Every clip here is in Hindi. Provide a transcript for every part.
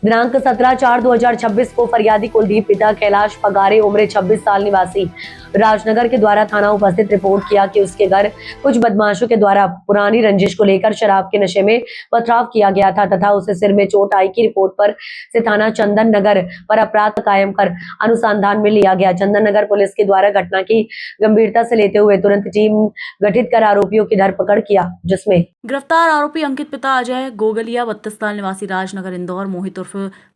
दिनांक 17/4/2026 को फरियादी कुलदीप पिता कैलाश पगारे उम्र 26 साल निवासी राजनगर के द्वारा थाना उपस्थित रिपोर्ट किया कि उसके घर कुछ बदमाशों के द्वारा पुरानी रंजिश को लेकर शराब के नशे में पथराव किया गया था तथा उसे सिर में चोट आई की रिपोर्ट पर से थाना चंदन नगर पर अपराध कायम कर अनुसंधान में लिया गया। चंदन नगर पुलिस के द्वारा घटना की गंभीरता से लेते हुए तुरंत टीम गठित कर आरोपियों की धरपकड़ किया, जिसमें गिरफ्तार आरोपी अंकित पिता अजय गोगलिया 32 साल निवासी राजनगर इंदौर, मोहित उर्फ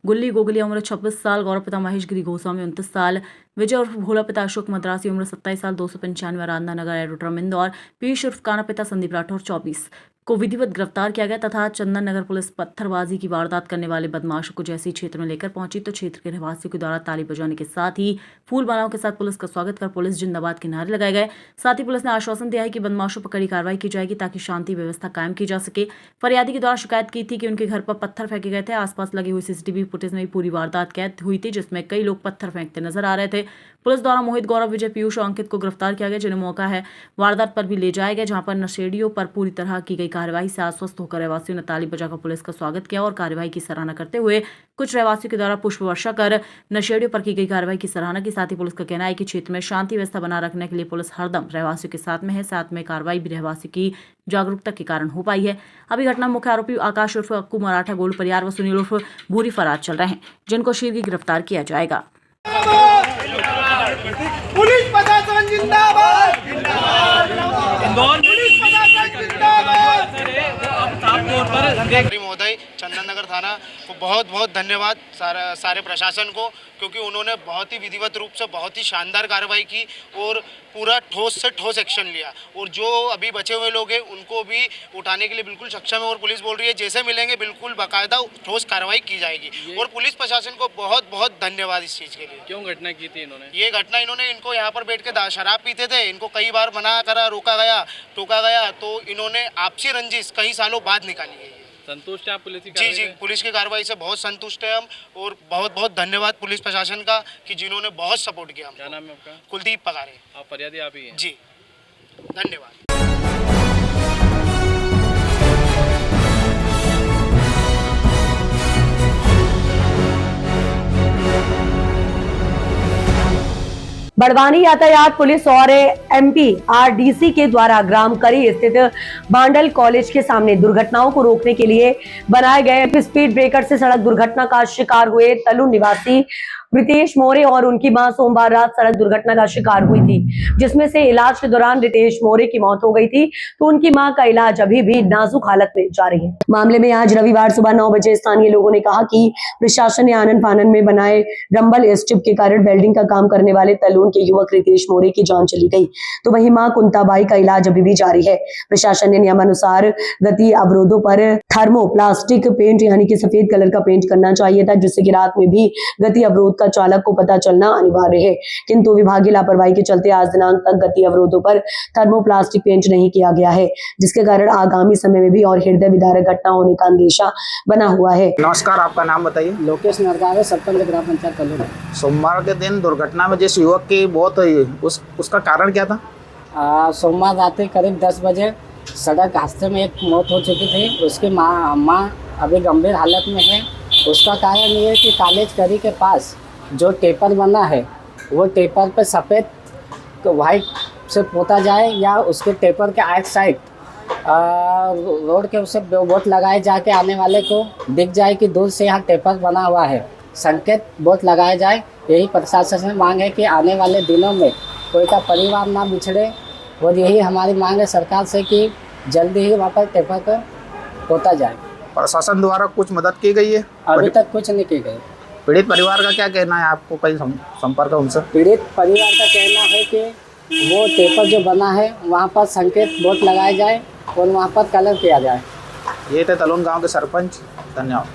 गुल्ली गोगलिया उम्र 26 साल, गौरव पिता महेश गिरी गोस्वामी 29 साल, विजय उर्फ भोला पिता अशोक मद्रासी उम्र 27 साल 295 आराधना नगर एरोड्रम इंदौर, पीयूष उर्फ काना पिता संदीप राठौर 24 को विधिवत गिरफ्तार किया गया तथा चंदन नगर पुलिस पत्थरबाजी की वारदात करने वाले बदमाशों को जैसे ही क्षेत्र में लेकर पहुंची तो क्षेत्र के रहवासियों के द्वारा ताली बजाने के साथ ही फूल मालाओं के साथ पुलिस का स्वागत कर पुलिस जिंदाबाद के नारे लगाए गए। साथ ही पुलिस ने आश्वासन दिया है कि बदमाशों पर कड़ी कार्रवाई की जाएगी ताकि शांति व्यवस्था कायम की जा सके। फरियादी के द्वारा शिकायत की थी कि उनके घर पर पत्थर फेंके गए थे। आसपास लगी हुई सीसीटीवी फुटेज में पूरी वारदात कैद हुई थी, जिसमें कई लोग पत्थर फेंकते नजर आ रहे थे। पुलिस द्वारा मोहित, गौरव, विजय, पीयूष और अंकित को गिरफ्तार किया गया, जिन्हें मौका है वारदात पर भी ले जाया गया, जहां पर नशेड़ियों पर पूरी तरह की गई कार्रवाई से आश्वस्त होकर रहवासियों ने ताली बजाकर पुलिस का स्वागत किया और कार्रवाई की सराहना करते हुए कुछ रहवासियों के द्वारा पुष्प वर्षा कर नशेड़ियों पर की गई कार्रवाई की सराहना की। साथ ही पुलिस का कहना है कि क्षेत्र में शांति व्यवस्था बना रखने के लिए पुलिस हरदम रहवासियों के साथ में है। साथ में कार्रवाई भी रहवासियों की जागरूकता के कारण हो पाई है। अभी घटना मुख्य आरोपी आकाश उर्फ अक्कू मराठा गोल्ड परिवार व सुनील उर्फ भूरी फरार चल रहे हैं, जिनको शीघ्र गिरफ्तार किया जाएगा। पुलिस प्रशासन जिंदाबाद, इंदौर पुलिस प्रशासन जिंदाबाद। महोदय चंदन नगर थाना को बहुत बहुत धन्यवाद सारे प्रशासन को, क्योंकि उन्होंने बहुत ही विधिवत रूप से बहुत ही शानदार कार्रवाई की और पूरा ठोस से ठोस एक्शन लिया और जो अभी बचे हुए लोग हैं उनको भी उठाने के लिए बिल्कुल सक्षम है और पुलिस बोल रही है जैसे मिलेंगे बिल्कुल बाकायदा ठोस कार्रवाई की जाएगी। और पुलिस प्रशासन को बहुत बहुत धन्यवाद इस चीज़ के लिए। क्यों घटना की थी इन्होंने? ये घटना इन्होंने इनको यहाँ पर बैठ के शराब पीते थे, इनको कई बार मना करा, रोका गया, टोका गया, तो इन्होंने आपसी रंजिश कई सालों बाद निकाली है। संतुष्ट है आप पुलिस की? जी, पुलिस की कार्रवाई से बहुत संतुष्ट है हम और बहुत बहुत धन्यवाद पुलिस प्रशासन का कि जिन्होंने बहुत सपोर्ट किया। क्या नाम है आपका? कुलदीप पगारे। आप फरियादी आप ही हैं? जी, धन्यवाद। बड़वानी यातायात पुलिस और MPRDC के द्वारा ग्राम करी स्थित बांडल कॉलेज के सामने दुर्घटनाओं को रोकने के लिए बनाए गए स्पीड ब्रेकर से सड़क दुर्घटना का शिकार हुए तलु निवासी रितेश मोरे और उनकी मां सोमवार रात सड़क दुर्घटना का शिकार हुई थी, जिसमें से इलाज के दौरान रितेश मोरे की मौत हो गई थी, तो उनकी मां का इलाज अभी भी नाजुक हालत में जारी है। मामले में आज रविवार सुबह 9 बजे स्थानीय लोगों ने कहा कि प्रशासन ने आनन फानन में बनाए रंबल स्ट्रिप के कारण वेल्डिंग का काम करने वाले तलून के युवक रितेश मोरे की जान चली गई, तो वहीं मां कुंताबाई का इलाज अभी भी जारी है। प्रशासन ने नियमानुसार गति अवरोधों पर थर्मोप्लास्टिक पेंट यानी कि सफेद कलर का पेंट करना चाहिए था, जिससे कि रात में भी गति अवरोध का चालक को पता चलना अनिवार्य है, किंतु विभागीय लापरवाही के चलते आज दिनांक तक गति अवरोधों पर थर्मोप्लास्टिक पेंट नहीं किया गया है, जिसके कारण आगामी समय में भी और हृदय विदारक घटना होने का अंदेशा बना हुआ है। नमस्कार, आपका नाम बताइए? लोकेश नरगावे, सरपंच ग्राम पंचायत तलून। सोमवार के दिन दुर्घटना में जिस युवक की मौत हुई उसका कारण क्या था? सोमवार रात करीब 10 बजे सड़क हादसे में एक मौत हो चुकी थी। उसकी माँ अभी गंभीर हालत में है। उसका कारण ये है कि कॉलेज करी के पास जो टेपर बना है वो टेपर पे सफ़ेद वाइट से पोता जाए या उसके टेपर के आइट साइड रोड के उसे बोर्ड लगाए जाके आने वाले को दिख जाए कि दूर से यहाँ टेपर बना हुआ है, संकेत बोर्ड लगाया जाए। यही प्रशासन से मांग है कि आने वाले दिनों में कोई का परिवार ना बिछड़े और यही हमारी मांग है सरकार से कि जल्दी ही वहाँ पर टेपर पर पोता जाए। प्रशासन द्वारा कुछ मदद की गई है? अभी तक कुछ नहीं की गई। पीड़ित परिवार का क्या कहना है? आपको कई संपर्क है उनसे? पीड़ित परिवार का कहना है कि वो टेपर जो बना है वहाँ पर संकेत बोर्ड लगाया जाए और वहाँ पर कलर किया जाए। ये थे तलून गांव के सरपंच। धन्यवाद।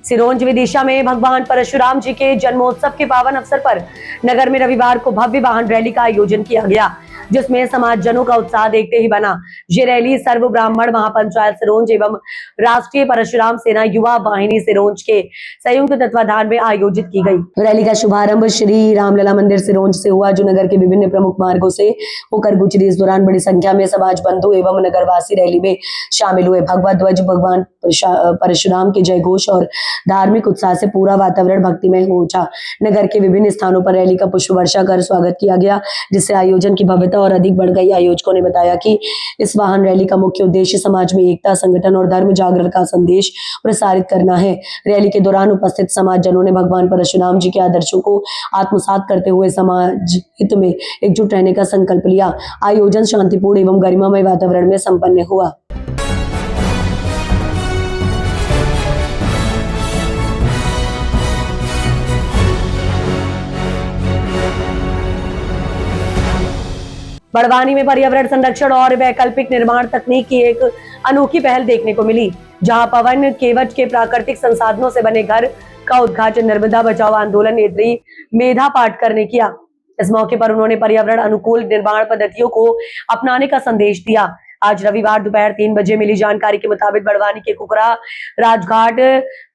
सिरोंज विदिशा में भगवान परशुराम जी के जन्मोत्सव के पावन अवसर पर नगर में रविवार को भव्य वाहन रैली का आयोजन किया गया। जिसमें समाजजनों का उत्साह देखते ही बना। ये रैली सर्व ब्राह्मण महापंचायत सिरोंज एवं राष्ट्रीय परशुराम सेना युवा वाहिनी सिरोंज के संयुक्त तत्वाधान में आयोजित की गई। रैली का शुभारंभ श्री रामलला मंदिर सिरोंज से हुआ, जो नगर के विभिन्न प्रमुख मार्गों से होकर गुजरी। इस दौरान बड़ी संख्या में समाज बंधु एवं नगरवासी रैली में शामिल हुए। भगवा ध्वज, भगवान परशुराम के जय घोष और धार्मिक उत्साह से पूरा वातावरण भक्तिमय हो उठा। नगर के विभिन्न स्थानों पर रैली का पुष्प वर्षा कर स्वागत किया गया, जिससे आयोजन की भव्यता और अधिक बढ़ गई। आयोजकों ने बताया कि इस वाहन रैली का मुख्य उद्देश्य समाज में एकता, संगठन और धर्म जागरण का संदेश प्रसारित करना है। रैली के दौरान उपस्थित समाजजनों ने भगवान परशुराम जी के आदर्शों को आत्मसात करते हुए समाज हित में एकजुट रहने का संकल्प लिया। आयोजन शांतिपूर्ण एवं गरिमामय वातावरण में संपन्न हुआ। बड़वानी में पर्यावरण संरक्षण और वैकल्पिक निर्माण तकनीक की एक अनोखी पहल देखने को मिली, जहां पवन केवट के प्राकृतिक संसाधनों से बने घर का उद्घाटन नर्मदा बचाओ आंदोलन नेत्री मेधा पाटकर ने किया। इस मौके पर उन्होंने पर्यावरण अनुकूल निर्माण पद्धतियों को अपनाने का संदेश दिया। आज रविवार दोपहर 3 बजे मिली जानकारी के मुताबिक बड़वानी के कुकरा राजघाट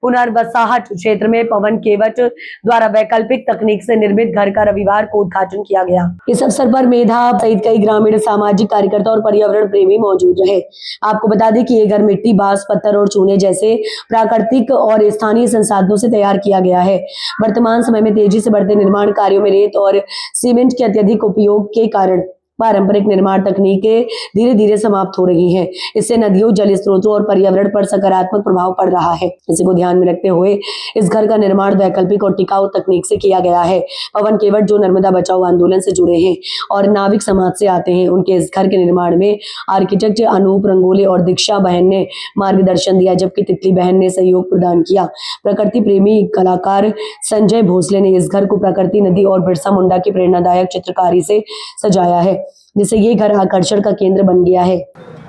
पुनर्वसाहट क्षेत्र में पवन केवट द्वारा वैकल्पिक तकनीक से निर्मित घर का रविवार को उद्घाटन किया गया। इस अवसर पर मेधा सहित कई ग्रामीण, सामाजिक कार्यकर्ता और पर्यावरण प्रेमी मौजूद रहे। आपको बता दें कि ये घर मिट्टी, बांस, पत्थर और चूने जैसे प्राकृतिक और स्थानीय संसाधनों से तैयार किया गया है। वर्तमान समय में तेजी से बढ़ते निर्माण कार्यों में रेत और सीमेंट के अत्यधिक उपयोग के कारण पारंपरिक निर्माण तकनीकें धीरे धीरे समाप्त हो रही हैं। इससे नदियों, जल स्रोतों और पर्यावरण पर सकारात्मक प्रभाव पड़ रहा है। इसी को ध्यान में रखते हुए इस घर का निर्माण वैकल्पिक और टिकाऊ तकनीक से किया गया है। पवन केवट, जो नर्मदा बचाओ आंदोलन से जुड़े हैं और नाविक समाज से आते हैं, उनके इस घर के निर्माण में आर्किटेक्ट अनूप रंगोले और दीक्षा बहन ने मार्गदर्शन दिया, जबकि तितली बहन ने सहयोग प्रदान किया। प्रकृति प्रेमी कलाकार संजय भोसले ने इस घर को प्रकृति, नदी और बिरसा मुंडा की प्रेरणादायक चित्रकारी से सजाया है, जिससे ये घर आकर्षण का केंद्र बन गया है।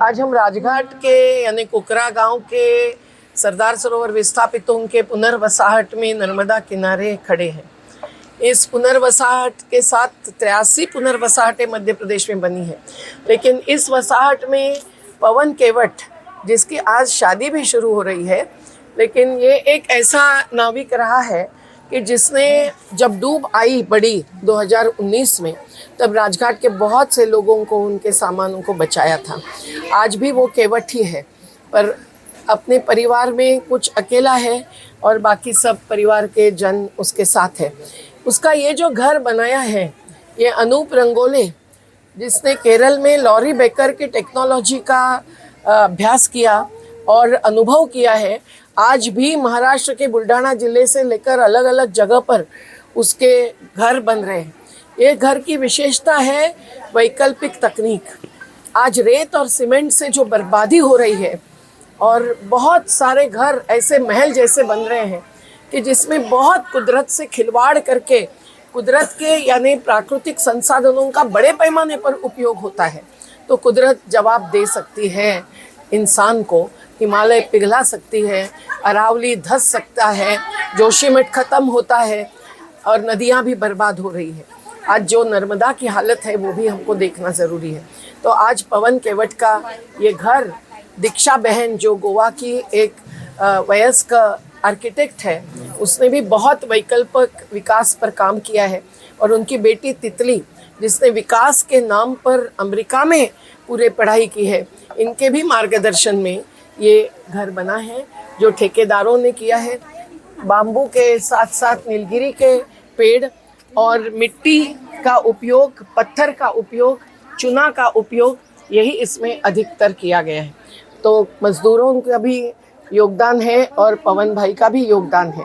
आज हम राजघाट के यानी कुकरा गांव के सरदार सरोवर विस्थापितों के पुनर्वसाहट में नर्मदा किनारे खड़े हैं। इस पुनर्वसाहट के साथ 83 पुनर्वसाहटें मध्य प्रदेश में बनी है, लेकिन इस वसाहट में पवन केवट, जिसकी आज शादी भी शुरू हो रही है, लेकिन ये एक ऐसा नाविक रहा है कि जिसने जब डूब आई बड़ी 2019 में, तब राजघाट के बहुत से लोगों को, उनके सामानों को बचाया था। आज भी वो केवट ही है, पर अपने परिवार में कुछ अकेला है और बाकी सब परिवार के जन उसके साथ है। उसका ये जो घर बनाया है, ये अनूप रंगोले, जिसने केरल में लॉरी बेकर की टेक्नोलॉजी का अभ्यास किया और अनुभव किया है, आज भी महाराष्ट्र के बुल्ढाना जिले से लेकर अलग अलग जगह पर उसके घर बन रहे हैं। ये घर की विशेषता है वैकल्पिक तकनीक। आज रेत और सीमेंट से जो बर्बादी हो रही है और बहुत सारे घर ऐसे महल जैसे बन रहे हैं कि जिसमें बहुत कुदरत से खिलवाड़ करके कुदरत के यानी प्राकृतिक संसाधनों का बड़े पैमाने पर उपयोग होता है, तो कुदरत जवाब दे सकती है इंसान को। हिमालय पिघला सकती है, अरावली धंस सकता है, जोशीमठ खत्म होता है और नदियाँ भी बर्बाद हो रही है। आज जो नर्मदा की हालत है वो भी हमको देखना ज़रूरी है। तो आज पवन केवट का ये घर, दीक्षा बहन जो गोवा की एक वयस्क आर्किटेक्ट है, उसने भी बहुत वैकल्पिक विकास पर काम किया है। और उनकी बेटी तितली, जिसने विकास के नाम पर अमेरिका में पूरे पढ़ाई की है, इनके भी मार्गदर्शन में ये घर बना है, जो ठेकेदारों ने किया है। बाम्बू के साथ साथ नीलगिरी के पेड़ और मिट्टी का उपयोग, पत्थर का उपयोग, चुना का उपयोग, यही इसमें अधिकतर किया गया है। तो मज़दूरों का भी योगदान है और पवन भाई का भी योगदान है।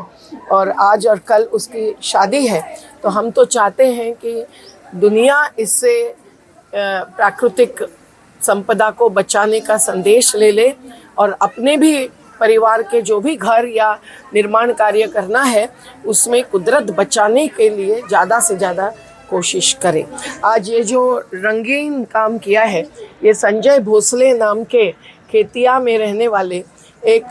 और आज और कल उसकी शादी है, तो हम तो चाहते हैं कि दुनिया इससे प्राकृतिक संपदा को बचाने का संदेश ले ले और अपने भी परिवार के जो भी घर या निर्माण कार्य करना है, उसमें कुदरत बचाने के लिए ज़्यादा से ज़्यादा कोशिश करें। आज ये जो रंगीन काम किया है, ये संजय भोसले नाम के खेतिया में रहने वाले एक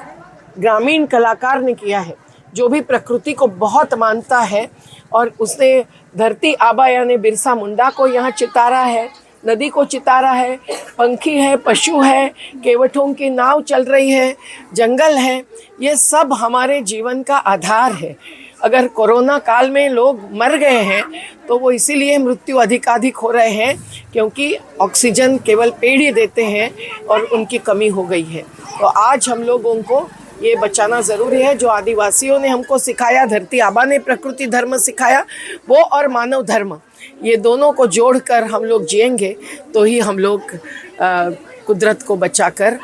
ग्रामीण कलाकार ने किया है, जो भी प्रकृति को बहुत मानता है। और उसने धरती आबा यानी बिरसा मुंडा को यहाँ चितारा है, नदी को चितारा है, पंखी है, पशु है, केवटों की नाव चल रही है, जंगल है, ये सब हमारे जीवन का आधार है। अगर कोरोना काल में लोग मर गए हैं तो वो इसीलिए मृत्यु अधिकाधिक हो रहे हैं क्योंकि ऑक्सीजन केवल पेड़ ही देते हैं और उनकी कमी हो गई है। तो आज हम लोगों को ये बचाना ज़रूरी है। जो आदिवासियों ने हमको सिखाया, धरती आबा ने प्रकृति धर्म सिखाया, वो और मानव धर्म, ये दोनों को जोड़कर हम लोग जिएंगे तो ही हम लोग कुदरत को बचाकर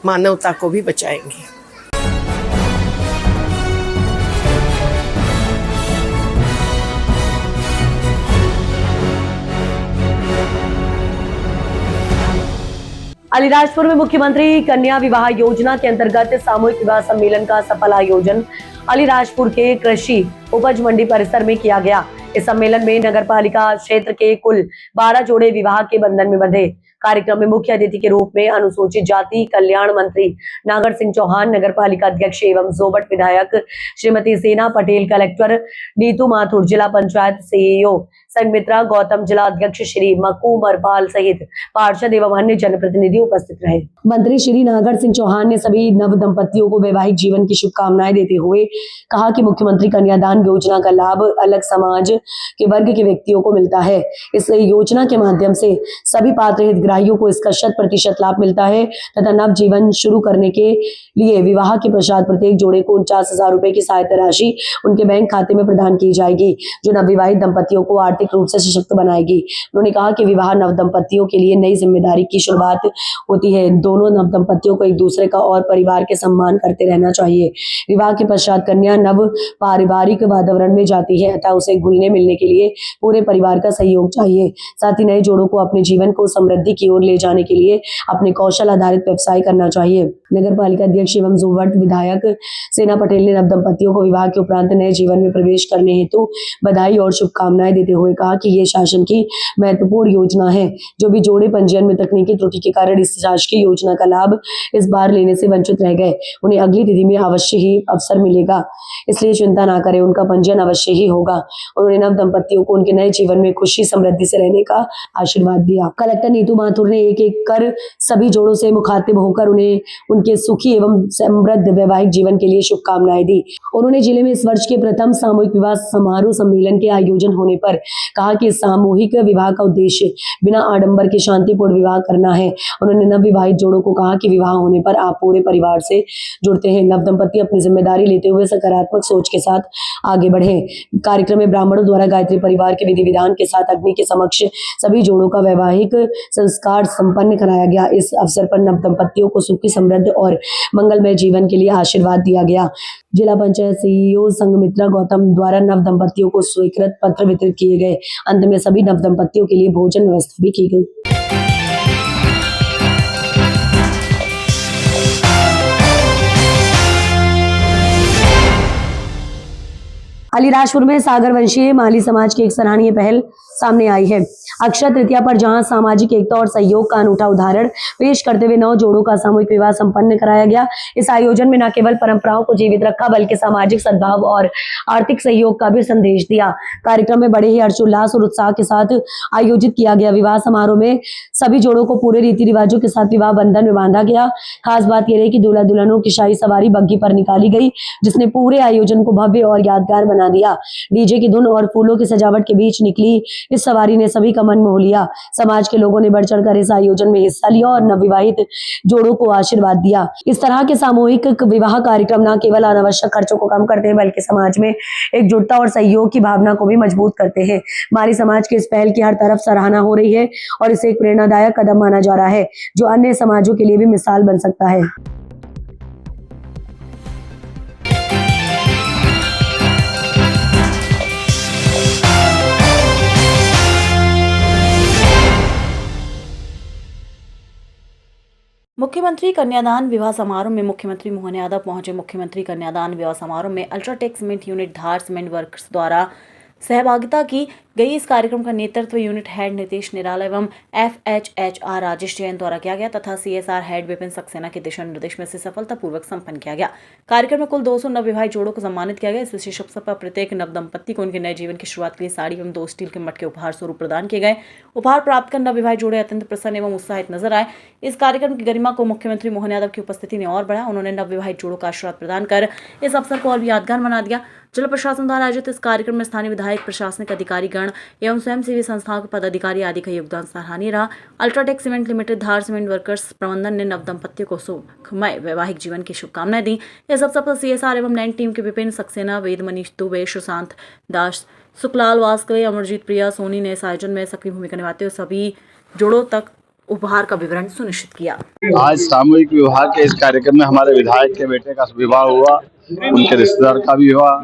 मानवता को भी बचाएंगे। अलीराजपुर में मुख्यमंत्री कन्या विवाह योजना के अंतर्गत सामूहिक विवाह सम्मेलन का सफल आयोजन अलीराजपुर के कृषि उपज मंडी परिसर में किया गया। इस सम्मेलन में नगरपालिका क्षेत्र के कुल 12 जोड़े विवाह के बंधन में बंधे। कार्यक्रम में मुख्य अतिथि के रूप में अनुसूचित जाति कल्याण मंत्री नागर सिंह चौहान, नगरपालिका अध्यक्ष एवं जोबट विधायक श्रीमती सेना पटेल, कलेक्टर नीतू माथुर, जिला पंचायत सीईओ संगमित्रा गौतम, जिला अध्यक्ष श्री मक्कू मरपाल सहित पार्षद एवं अन्य जनप्रतिनिधि उपस्थित रहे। मंत्री श्री नागर सिंह चौहान ने सभी नव दंपतियों को वैवाहिक जीवन की शुभकामनाएं देते हुए कहा कि मुख्यमंत्री कन्यादान योजना का लाभ अलग समाज के वर्ग के व्यक्तियों को मिलता है। इस योजना के माध्यम से सभी पात्र हितग्राहियों को इसका 100% लाभ मिलता है तथा नव जीवन शुरू करने के लिए विवाह के पश्चात प्रत्येक जोड़े को 49,000 रुपए की सहायता राशि उनके बैंक खाते में प्रदान की जाएगी, जो नवविवाहित दंपतियों को आर्थिक रूप से सशक्त बनाएगी। उन्होंने कहा कि विवाह नव दंपतियों के लिए नई जिम्मेदारी की शुरुआत होती है। दोनों नव दंपतियों को एक दूसरे का और परिवार के सम्मान करते रहना चाहिए। विवाह के पश्चात कन्या नव पारिवारिक वातावरण में जाती है अतः उसे घुलने मिलने के लिए पूरे परिवार का सहयोग चाहिए। साथ ही नए जोड़ों को अपने जीवन को समृद्धि की ओर ले जाने के लिए अपने कौशल आधारित व्यवसाय करना चाहिए। नगर पालिका अध्यक्ष एवं जोबट विधायक सेना पटेल ने नव दंपतियों को विवाह के उपरांत नए जीवन में प्रवेश करने हेतु बधाई और शुभकामनाएं देते हुए कहा कि ये शासन की महत्वपूर्ण योजना है। जो भी जोड़े पंजीयन में तकनीकी त्रुटि के कारण इस शासकीय योजना का लाभ इस बार लेने से वंचित रह गए, उन्हें अगली तिथि में अवश्य ही अवसर मिलेगा, इसलिए चिंता ना करें, उनका पंजीयन अवश्य ही होगा। उन्होंने नव दंपतियों को उनके नए जीवन में खुशी समृद्धि से रहने का आशीर्वाद दिया। कलेक्टर नीतू माथुर ने एक एक कर सभी जोड़ों से मुखातिब होकर उन्हें उनके सुखी एवं समृद्ध वैवाहिक जीवन के लिए शुभकामनाएं दी। उन्होंने जिले में इस वर्ष के प्रथम सामूहिक विवाह समारोह सम्मेलन के आयोजन होने पर कहा कि सामूहिक विवाह का उद्देश्य बिना आडंबर के शांतिपूर्ण विवाह करना है। उन्होंने नव विवाहित जोड़ों को कहा कि विवाह होने पर आप पूरे परिवार से जुड़ते हैं। नव दंपति अपनी जिम्मेदारी लेते हुए सकारात्मक सोच के साथ आगे बढ़े। कार्यक्रम में ब्राह्मणों द्वारा गायत्री परिवार के विधि विधान के साथ अग्नि के समक्ष सभी जोड़ों का वैवाहिक संस्कार संपन्न कराया गया। इस अवसर पर नव दंपतियों को सुखी समृद्ध और मंगलमय जीवन के लिए आशीर्वाद दिया गया। जिला पंचायत सीईओ संगमित्रा गौतम द्वारा नव दंपतियों को स्वीकृत पत्र वितरित किए गए। अंत में सभी नव दंपतियों के लिए भोजन व्यवस्था भी की गई। अलीराजपुर में सागर वंशीय माली समाज की एक सराहनीय पहल सामने आई है। अक्षय तृतीया पर जहां सामाजिक एकता और सहयोग का अनूठा उदाहरण पेश करते हुए 9 जोड़ों का सामूहिक विवाह संपन्न कराया गया। इस आयोजन में न केवल परंपराओं को जीवित रखा बल्कि सामाजिक सद्भाव और आर्थिक सहयोग का भी संदेश दिया। कार्यक्रम में बड़े ही हर्षोल्लास और उत्साह के साथ आयोजित किया गया। विवाह समारोह में सभी जोड़ों को पूरे रीति रिवाजों के साथ विवाह बंधन में बांधा गया। खास बात यह रही कि दूल्हा दुल्हनों की शाही सवारी बग्घी पर निकाली गई, जिसने पूरे आयोजन को भव्य और यादगार बना दिया। डीजे की धुन और फूलों की सजावट के बीच निकली इस सवारी ने सभी का मन मोह लिया। समाज के लोगों ने बढ़ चढ़कर इस आयोजन में हिस्सा लिया और नवविवाहित जोड़ों को आशीर्वाद दिया। इस तरह के सामूहिक विवाह कार्यक्रम न केवल अनावश्यक खर्चों को कम करते हैं बल्कि समाज में एकजुटता और सहयोग की भावना को भी मजबूत करते हैं। माली समाज की इस पहल की हर तरफ सराहना हो रही है और इसे एक प्रेरणादायक कदम माना जा रहा है, जो अन्य समाजों के लिए भी मिसाल बन सकता है। मुख्यमंत्री कन्यादान विवाह समारोह में मुख्यमंत्री मोहन यादव पहुंचे। मुख्यमंत्री कन्यादान विवाह समारोह में अल्ट्राटेक सीमेंट यूनिट धार सीमेंट वर्क्स द्वारा सहभागिता की गई। इस कार्यक्रम का नेतृत्व यूनिट हेड नीतीश निराला एवं FHHR राजेश जैन द्वारा किया गया तथा CSR हेड विपिन सक्सेना के दिशा निर्देश में से सफलतापूर्वक संपन्न किया गया। कार्यक्रम में कुल 200 नवविवाहित जोड़ों को सम्मानित किया गया। इस विशेष अवसर पर प्रत्येक नवदंपति को उनके नए जीवन की शुरुआत के लिए साड़ी एवं 2 स्टील के मटके उपहार स्वरूप प्रदान किए गए। उपहार प्राप्त कर नवविवाहित जोड़े अत्यंत प्रसन्न एवं उत्साहित नजर आए। इस कार्यक्रम की गरिमा को मुख्यमंत्री मोहन यादव की उपस्थिति ने और बढ़ाया। उन्होंने नवविवाहित जोड़ों का आशीर्वाद प्रदान कर इस अवसर को और भी यादगार बना दिया। जिला प्रशासन द्वारा आयोजित इस कार्यक्रम में स्थानीय विधायक, प्रशासनिक अधिकारी गण एवं स्वयंसेवी संस्थाओं के पदाधिकारी आदि का योगदान सराहनीय रहा। अल्ट्राटेक सीमेंट लिमिटेड, धार सीमेंट वर्कर्स प्रबंधन ने नवदंपतियों को सुखमय वैवाहिक जीवन की शुभकामनाएं दी। इस अवसर पर CSR एवं नैन टीम के विपिन सक्सेना, वेद मनीष दुबे, सुशांत दास, सुखलाल वास्कले, अमरजीत प्रिया, सोनी ने इस आयोजन में सक्रिय भूमिका निभाते हुए सभी जोड़ों तक उपहार का विवरण सुनिश्चित किया। आज सामूहिक विवाह के इस कार्यक्रम में हमारे विधायक के बेटे का विवाह हुआ, उनके रिश्तेदार का भी हुआ।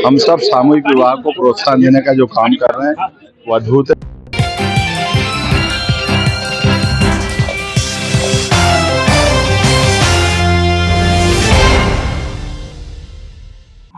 हम सब सामूहिक विवाह को प्रोत्साहन देने का जो काम कर रहे हैं वो अद्भुत है।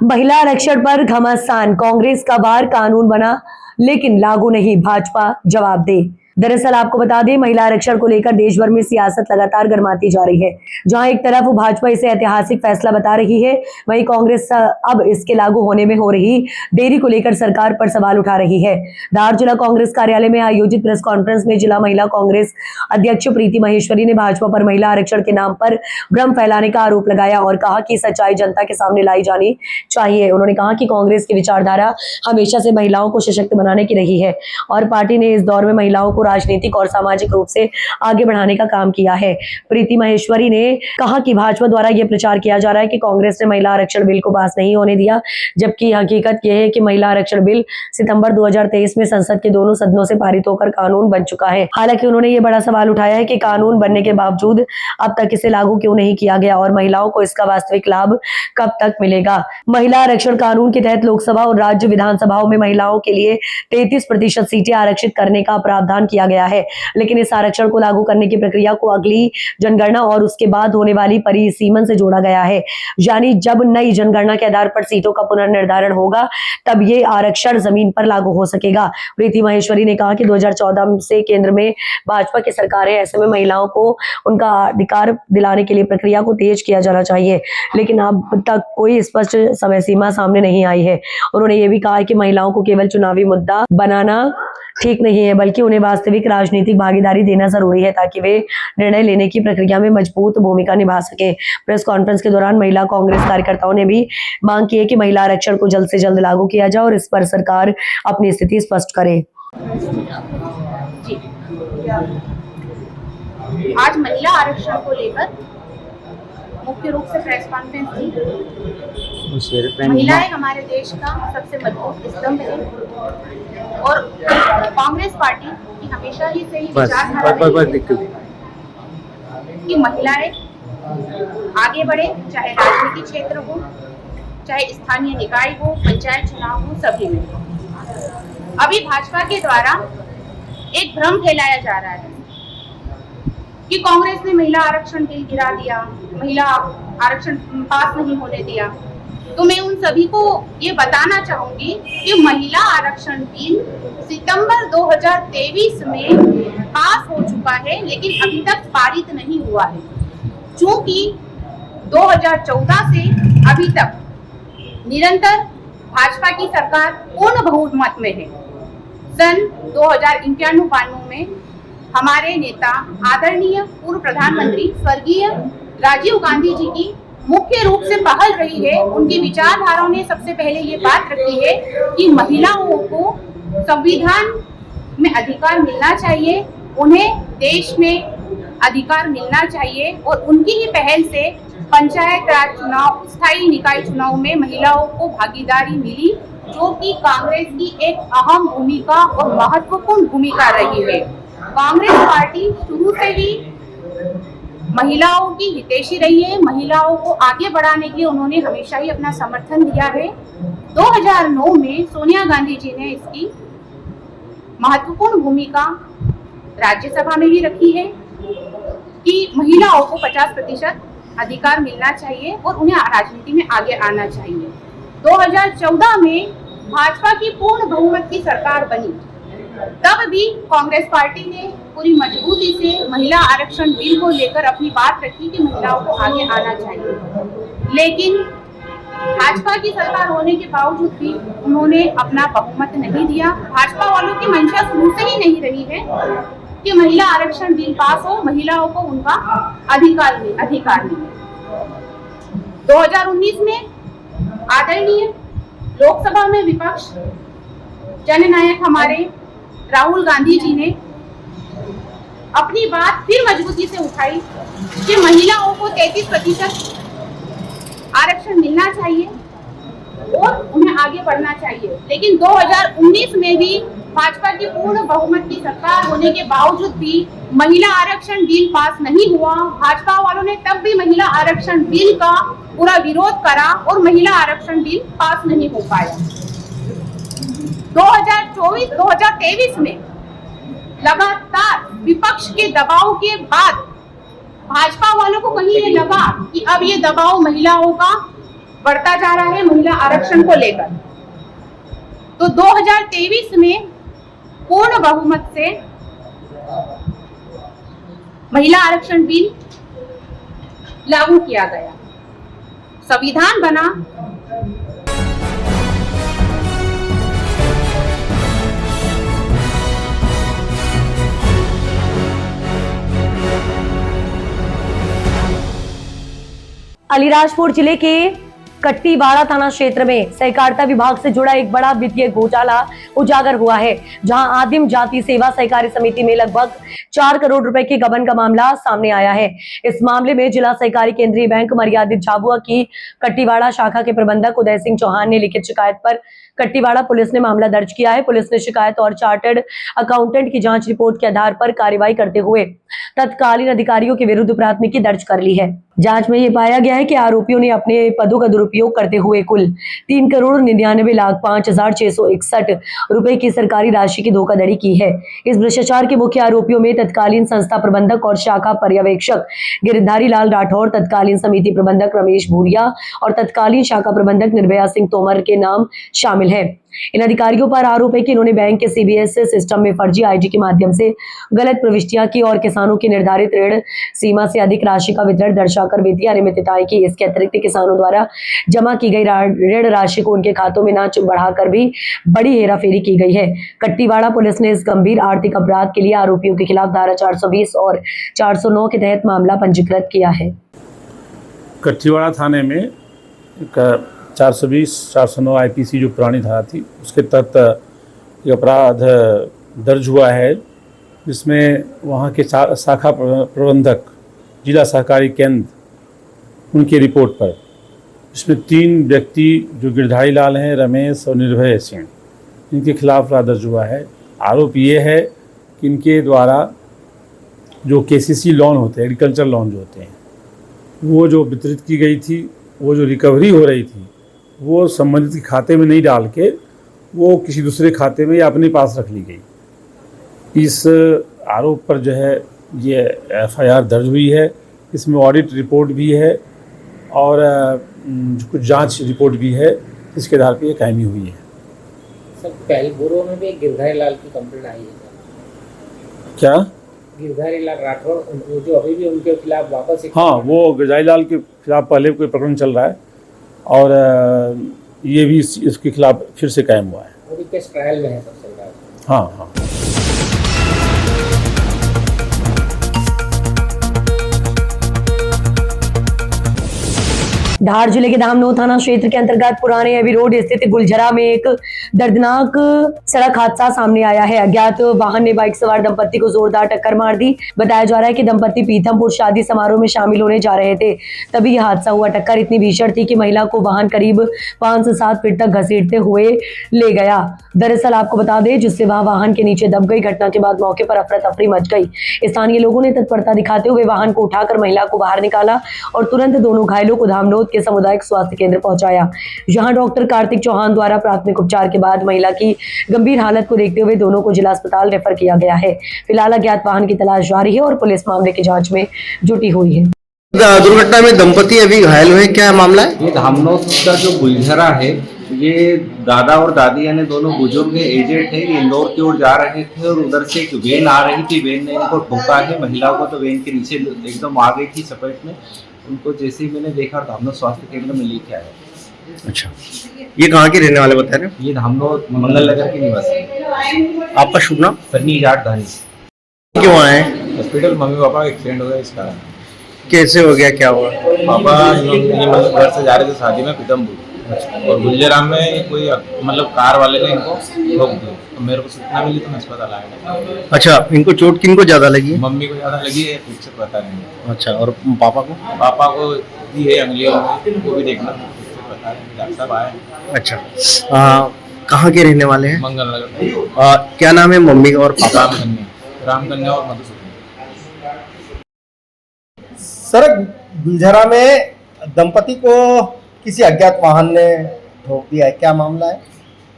महिला आरक्षण पर घमासान, कांग्रेस का वार कानून बना लेकिन लागू नहीं, भाजपा जवाब दे। दरअसल आपको बता दें, महिला आरक्षण को लेकर देश भर में सियासत लगातार गर्माती जा रही है। जहां एक तरफ भाजपा इसे ऐतिहासिक फैसला बता रही है, वहीं कांग्रेस अब इसके लागू होने में हो रही देरी को लेकर सरकार पर सवाल उठा रही है। धार जिला कांग्रेस कार्यालय में आयोजित प्रेस कॉन्फ्रेंस में जिला महिला कांग्रेस अध्यक्ष प्रीति महेश्वरी ने भाजपा पर महिला आरक्षण के नाम पर भ्रम फैलाने का आरोप लगाया और कहा कि सच्चाई जनता के सामने लाई जानी चाहिए। उन्होंने कहा कि कांग्रेस की विचारधारा हमेशा से महिलाओं को सशक्त बनाने की रही है और पार्टी ने इस दौर में महिलाओं को राजनीतिक और सामाजिक रूप से आगे बढ़ाने का काम किया है। प्रीति महेश्वरी ने कहा कि भाजपा द्वारा यह प्रचार किया जा रहा है कि कांग्रेस ने महिला आरक्षण बिल को पास नहीं होने दिया, जबकि हकीकत यह है कि महिला आरक्षण बिल सितंबर 2023 में संसद के दोनों सदनों से पारित होकर कानून बन चुका है। हालांकि उन्होंने ये बड़ा सवाल उठाया है कि कानून बनने के बावजूद अब तक इसे लागू क्यों नहीं किया गया और महिलाओं को इसका वास्तविक लाभ कब तक मिलेगा। महिला आरक्षण कानून के तहत लोकसभा और राज्य विधानसभाओं में महिलाओं के लिए 33% सीटें आरक्षित करने का प्रावधान किया गया है, लेकिन इस आरक्षण को लागू करने की प्रक्रिया को अगली जनगणना और उसके बाद होने वाली परिसीमन से जोड़ा गया है। यानी जब नई जनगणना के आधार पर सीटों का पुनर्निर्धारण होगा तब ये आरक्षण जमीन पर लागू हो सकेगा। प्रीति महेश्वरी ने कहा कि 2014 से केंद्र में भाजपा की सरकार है, ऐसे में महिलाओं को उनका अधिकार दिलाने के लिए प्रक्रिया को तेज किया जाना चाहिए, लेकिन अब तक कोई स्पष्ट समय सीमा सामने नहीं आई है। उन्होंने ये भी कहा कि महिलाओं को केवल चुनावी मुद्दा बनाना ठीक नहीं है, बल्कि उन्हें वास्तविक राजनीतिक भागीदारी देना जरूरी है ताकि वे निर्णय लेने की प्रक्रिया में मजबूत भूमिका निभा सके। प्रेस कॉन्फ्रेंस के दौरान महिला कांग्रेस कार्यकर्ताओं ने भी मांग की है कि महिला आरक्षण को जल्द से जल्द लागू किया जाए और इस पर सरकार अपनी स्थिति स्पष्ट करे। आज महिला आरक्षण को लेकर मुख्य रूप से प्रेस कॉन्फ्रेंस थी। महिलाएं हमारे देश का सबसे मजबूत स्तंभ है और कांग्रेस पार्टी की हमेशा ही से ही विचारधारा कि महिलाएं आगे बढ़े, चाहे राजनीतिक क्षेत्र हो, चाहे स्थानीय निकाय हो, पंचायत चुनाव हो, सभी में। अभी भाजपा के द्वारा एक भ्रम फैलाया जा रहा है कि कांग्रेस ने महिला आरक्षण बिल गिरा दिया, महिला आरक्षण पास नहीं होने दिया। तो मैं उन सभी को ये बताना चाहूंगी कि महिला आरक्षण बिल सितंबर 2023 में पास हो चुका है, लेकिन अभी तक पारित नहीं हुआ है। चूंकि 2014 से अभी तक निरंतर भाजपा की सरकार पूर्ण बहुमत में है। सन 2091-92 में हमारे नेता आदरणीय पूर्व प्रधानमंत्री स्वर्गीय राजीव गांधी जी की मुख्य रूप से पहल रही है। उनकी विचारधाराओं ने सबसे पहले ये बात रखी है कि महिलाओं को संविधान में अधिकार मिलना चाहिए, उन्हें देश में अधिकार मिलना चाहिए और उनकी ही पहल से पंचायत राज चुनाव, स्थायी निकाय चुनाव में महिलाओं को भागीदारी मिली, जो कि कांग्रेस की एक अहम भूमिका और महत्वपूर्ण भूमिका रही है। कांग्रेस पार्टी शुरू से ही महिलाओं की हितैषी रही है। महिलाओं को आगे बढ़ाने के लिए उन्होंने हमेशा ही अपना समर्थन दिया है। 2009 में सोनिया गांधी जी ने इसकी महत्वपूर्ण भूमिका राज्यसभा में भी रखी है कि महिलाओं को 50% अधिकार मिलना चाहिए और उन्हें राजनीति में आगे आना चाहिए। 2014 में भाजपा की पूर्ण बहुमत की सरकार बनी, तब भी कांग्रेस पार्टी ने पूरी मजबूती से महिला आरक्षण बिल को लेकर अपनी बात रखी कि महिलाओं को आगे आना चाहिए। लेकिन भाजपा की सरकार होने के बावजूद भी उन्होंने अपना बहुमत नहीं दिया। भाजपा वालों की मंशा शुरू से ही नहीं रही है कि महिला आरक्षण बिल पास हो, महिलाओं को उनका अधिकार मिले। 2019 में आदरणीय लोकसभा में विपक्ष जननायक हमारे राहुल गांधी जी ने अपनी बात फिर मजबूती से उठाई कि महिलाओं को 33% आरक्षण मिलना चाहिए और उन्हें आगे बढ़ना चाहिए। लेकिन 2019 में भी भाजपा की पूर्ण बहुमत की सरकार होने के बावजूद भी महिला आरक्षण बिल पास नहीं हुआ। भाजपा वालों ने तब भी महिला आरक्षण बिल का पूरा विरोध करा और महिला आरक्षण बिल पास नहीं हो पाया। 2024-2023 में लगातार विपक्ष के दबाव के बाद भाजपा वालों को कहीं ये लगा कि अब ये दबाव महिलाओं का बढ़ता जा रहा है महिला आरक्षण को लेकर, तो 2023 में पूर्ण बहुमत से महिला आरक्षण बिल लागू किया गया, संविधान बना। अलीराजपुर जिले के कट्टीवाड़ा थाना क्षेत्र में सहकारिता विभाग से जुड़ा एक बड़ा वित्तीय घोटाला उजागर हुआ है, जहां आदिम जाति सेवा सहकारी समिति में लगभग 4 करोड़ रुपए के गबन का मामला सामने आया है। इस मामले में जिला सहकारी केंद्रीय बैंक मर्यादित झाबुआ की कट्टीवाड़ा शाखा के प्रबंधक उदय सिंह चौहान ने लिखित शिकायत पर कट्टीवाड़ा पुलिस ने मामला दर्ज किया है। पुलिस ने शिकायत और चार्टर्ड अकाउंटेंट की जांच रिपोर्ट के आधार पर कार्रवाई करते हुए तत्कालीन अधिकारियों के विरुद्ध प्राथमिकी दर्ज कर ली है। जांच में ये पाया गया है कि आरोपियों ने अपने पदों का दुरुपयोग करते हुए कुल 3,99,05,661 रुपए की सरकारी राशि की धोखाधड़ी की है। इस भ्रष्टाचार के मुख्य आरोपियों में तत्कालीन संस्था प्रबंधक और शाखा पर्यवेक्षक गिरधारी लाल राठौर, तत्कालीन समिति प्रबंधक रमेश भूरिया और तत्कालीन शाखा प्रबंधक निर्भया सिंह तोमर के नाम शामिल है। इन अधिकारियों पर आरोप है कि इन्होंने बैंक के सीबीएस सिस्टम में फर्जी आईडी के माध्यम से गलत प्रविष्टियां की और किसानों की निर्धारित ऋण सीमा से अधिक राशि का वितरण दर्शाकर वित्तीय अनियमितताएं की। इसके अतिरिक्त किसानों द्वारा जमा की गई ऋण राशि को उनके खातों में न बढ़ाकर भी बड़ी हेराफेरी की गई है। कट्टीवाड़ा पुलिस ने इस गंभीर आर्थिक अपराध के लिए आरोपियों के खिलाफ धारा 420 और 409 के तहत मामला पंजीकृत किया है। कट्टीवाड़ा थाने में 420-409 आईपीसी जो पुरानी धारा थी उसके तहत एक अपराध दर्ज हुआ है, जिसमें वहाँ के शाखा प्रबंधक जिला सहकारी केंद्र उनकी रिपोर्ट पर इसमें 3 व्यक्ति जो गिरधारी लाल हैं, रमेश और निर्भय सिंह, इनके खिलाफ अपराध दर्ज हुआ है। आरोप ये है कि इनके द्वारा जो केसीसी लोन होते हैं, एग्रीकल्चर लोन जो होते हैं, वो जो वितरित की गई थी, वो जो रिकवरी हो रही थी वो संबंधित खाते में नहीं डाल के वो किसी दूसरे खाते में या अपने पास रख ली गई। इस आरोप पर जो है ये एफआईआर दर्ज हुई है। इसमें ऑडिट रिपोर्ट भी है और कुछ जांच रिपोर्ट भी है, इसके आधार पर ये कायमी हुई है। सर, पहले बुरो में भी गिरधारी लाल की कंप्लेंट आई है क्या? गिरधारी लाल राठौर वो जो अभी भी उनके खिलाफ वापस हाँ, वो गिरधारी लाल के खिलाफ पहले कोई प्रकरण चल रहा है और ये भी इसके खिलाफ फिर से कायम हुआ है। वो भी केस ट्रायल में है सब चल रहा है। हाँ हाँ। धार जिले के धामनोद थाना क्षेत्र के अंतर्गत पुराने एवी रोड स्थित गुलझरा में एक दर्दनाक सड़क हादसा सामने आया है। अज्ञात वाहन ने बाइक सवार दंपत्ति को जोरदार टक्कर मार दी। बताया जा रहा है कि दंपत्ति पीथमपुर शादी समारोह में शामिल होने जा रहे थे, तभी यह हादसा हुआ। टक्कर इतनी भीषण थी कि महिला को वाहन करीब 5 से 7 फीट तक घसीटते हुए ले गया। दरअसल आपको बता दें, जिससे वह वाहन के नीचे दब गई। घटना के बाद मौके पर अफरा तफरी मच गई। स्थानीय लोगों ने तत्परता दिखाते हुए वाहन को उठाकर महिला को बाहर निकाला और तुरंत दोनों घायलों को धामनोद के सामुदायिक स्वास्थ्य केंद्र पहुंचाया। जहां डॉक्टर कार्तिक चौहान द्वारा प्राथमिक उपचार के बाद महिला की गंभीर हालत को देखते हुए दोनों को जिला अस्पताल रेफर किया गया है। फिलहाल अज्ञात वाहन की तलाश जारी है और पुलिस मामले की जांच में जुटी हुई है। दुर्घटना में दंपति अभी घायल हुए, क्या मामला है? ये धामनोद का जो गुलझरा है ये दादा और दादी यानी दोनों बुजुर्ग एजेड थे, ये इंदौर की ओर जा रहे थे और उधर से एक वैन आ रही थी, वैन ने इनको ठोका है महिलाओं को, तो वैन के नीचे एकदम आ गई थी चपेट में। उनको जैसे ही मैंने देखा तो हम लोग स्वास्थ्य केंद्र में लेके आए। अच्छा, ये कहाँ के रहने वाले बता रहे हैं? ये हम लोग मंगल नगर के निवासी। आपका शुभ नाम? सन्नी जाट धानी। क्यों आए? हॉस्पिटल मम्मी पापा का एक्सीडेंट हो गया, इस कारण। कैसे हो गया, क्या हुआ? पापा ये मतलब घर से जा रहे थे शादी में पीतमपुर, और गुल्जराम में कोई मतलब कार वाले ने इनको ठोक दिया, तो मेरे को सूचना मिली तो मैं अस्पताल आया। अच्छा, इनको चोट किनको ज्यादा लगी? मम्मी को ज्यादा लगी है, कुछ से पता नहीं। अच्छा, और पापा को? पापा को भी है अंगलियों में, वो भी देखना पता नहीं, डॉक्टर साहब आए। अच्छा, कहाँ के रहने वाले हैं? मंगल नगर। क्या नाम है मम्मी का और पापा? राम कन्या और मधुसूदन। सर, गुलझरा में दंपति को किसी अज्ञात वाहन ने ठोक दिया है, क्या मामला है?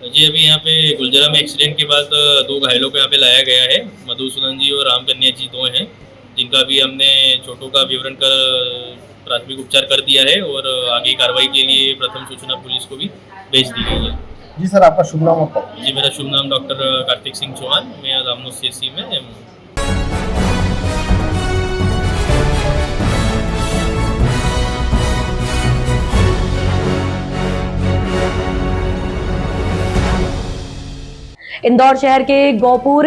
जी, अभी यहाँ पे गुलजरा में एक्सीडेंट के बाद 2 घायलों को यहाँ पे लाया गया है। मधुसूदन जी और राम कन्या जी 2 हैं, जिनका भी हमने चोटों का विवरण कर प्राथमिक उपचार कर दिया है और आगे कार्रवाई के लिए प्रथम सूचना पुलिस को भी भेज दी गई है। जी सर, आपका शुभ नाम होता है? जी, मेरा शुभ नाम डॉक्टर कार्तिक सिंह चौहान, मैं रामनोद सीएससी में हूँ। इंदौर शहर के गौपुर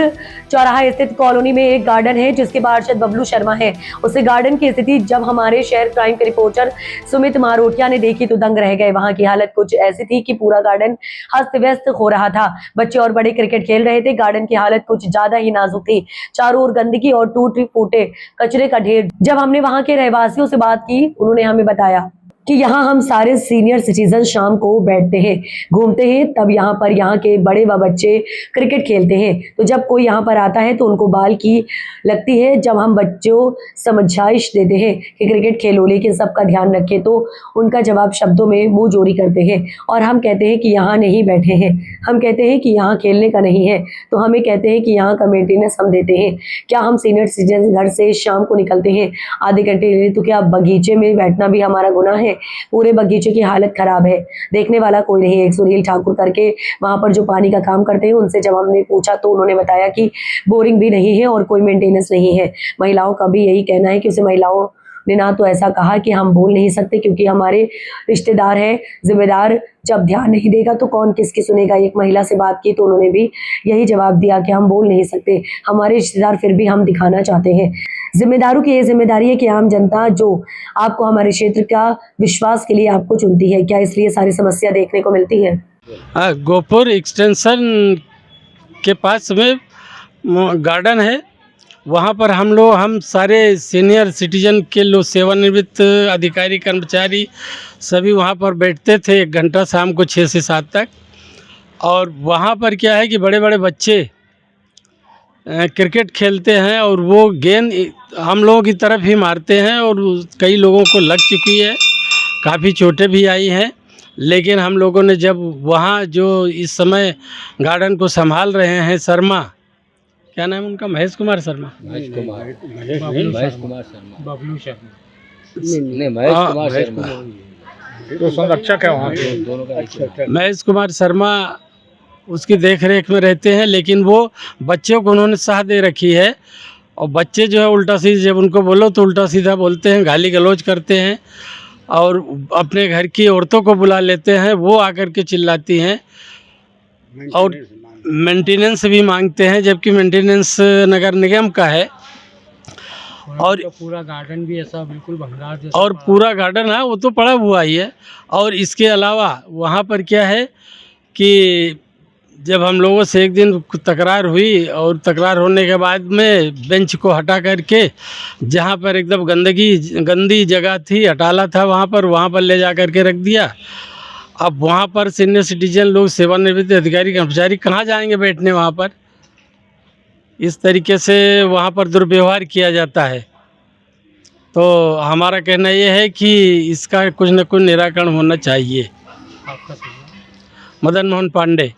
चौराहा स्थित कॉलोनी में एक गार्डन है जिसके पार्षद बबलू शर्मा है। उसे गार्डन की स्थिति जब हमारे शहर क्राइम के रिपोर्टर सुमित मारोटिया ने देखी तो दंग रह गए। वहां की हालत कुछ ऐसी थी कि पूरा गार्डन अस्त व्यस्त हो रहा था। बच्चे और बड़े क्रिकेट खेल रहे थे। गार्डन की हालत कुछ ज्यादा ही नाजुक थी। चारों ओर गंदगी और टूटे फूटे कचरे का ढेर। जब हमने वहां के रहवासियों से बात की, उन्होंने हमें बताया कि यहाँ हम सारे सीनियर सिटीजन शाम को बैठते हैं, घूमते हैं, तब यहाँ पर यहाँ के बड़े व बच्चे क्रिकेट खेलते हैं। तो जब कोई यहाँ पर आता है तो उनको बाल की लगती है। जब हम बच्चों समझाइश देते हैं कि क्रिकेट खेलो लेकिन सबका ध्यान रखें, तो उनका जवाब शब्दों में मुंह जोरी करते हैं और हम कहते हैं कि यहाँ नहीं बैठे हैं, हम कहते हैं कि यहाँ खेलने का नहीं है, तो हमें कहते हैं कि यहाँ का मेंटेनेंस हम देते हैं। क्या हम सीनियर सिटीजन घर से शाम को निकलते हैं आधे घंटे के लिए, तो क्या बगीचे में बैठना भी हमारा गुनाह है? पूरे बगीचे की हालत खराब है, देखने वाला कोई नहीं है। एक सुनील ठाकुर करके वहां पर जो पानी का काम करते हैं, उनसे जब हमने पूछा तो उन्होंने बताया कि बोरिंग भी नहीं है और कोई मेंटेनेंस नहीं है। महिलाओं का भी यही कहना है कि उसे महिलाओं ने ना तो ऐसा कहा कि हम बोल नहीं सकते क्योंकि हमारे रिश्तेदार हैं, जिम्मेदार जब ध्यान नहीं देगा तो कौन किसकी सुनेगा। एक महिला से बात की तो उन्होंने भी यही जवाब दिया कि हम बोल नहीं सकते, हमारे रिश्तेदार फिर भी हम दिखाना चाहते हैं। जिम्मेदारों की ये जिम्मेदारी है कि आम जनता जो आपको हमारे क्षेत्र का विश्वास के लिए आपको चुनती है, क्या इसलिए सारी समस्या देखने को मिलती है? गोपुर एक्सटेंशन के पास में गार्डन है, वहाँ पर हम सारे सीनियर सिटीजन के लोग, सेवानिवृत्त अधिकारी कर्मचारी सभी वहाँ पर बैठते थे 1 घंटा शाम को 6 से 7 तक। और वहाँ पर क्या है कि बड़े बड़े बच्चे क्रिकेट खेलते हैं और वो गेंद हम लोगों की तरफ ही मारते हैं और कई लोगों को लग चुकी है, काफ़ी चोटें भी आई हैं। लेकिन हम लोगों ने जब वहाँ जो इस समय गार्डन को संभाल रहे हैं शर्मा, क्या नाम है उनका? महेश कुमार शर्मा। तो संरक्षक है वहाँ पे। महेश कुमार शर्मा उसकी देख रेख में रहते हैं, लेकिन वो बच्चों को उन्होंने साथ दे रखी है और बच्चे जो है उल्टा सीधा, जब उनको बोलो तो उल्टा सीधा बोलते हैं, गाली गलौज करते हैं और अपने घर की औरतों को बुला लेते हैं, वो आकर के चिल्लाती हैं और मेंटेनेंस भी मांगते हैं, जबकि मेंटेनेंस नगर निगम का है। और पूरा गार्डन भी ऐसा बिल्कुल भंगार जैसा, और पूरा गार्डन है वो तो पड़ा हुआ ही है। और इसके अलावा वहाँ पर क्या है कि जब हम लोगों से एक दिन तकरार हुई और तकरार होने के बाद में बेंच को हटा करके जहाँ पर एकदम गंदी जगह थी, हटाला था वहाँ पर ले जा करके रख दिया। अब वहाँ पर सीनियर सिटीजन लोग, सेवानिवृत्त अधिकारी कर्मचारी कहाँ जाएंगे बैठने वहाँ पर? इस तरीके से वहाँ पर दुर्व्यवहार किया जाता है। तो हमारा कहना ये है कि इसका कुछ न कुछ निराकरण होना चाहिए। आपका मदन मोहन पांडे।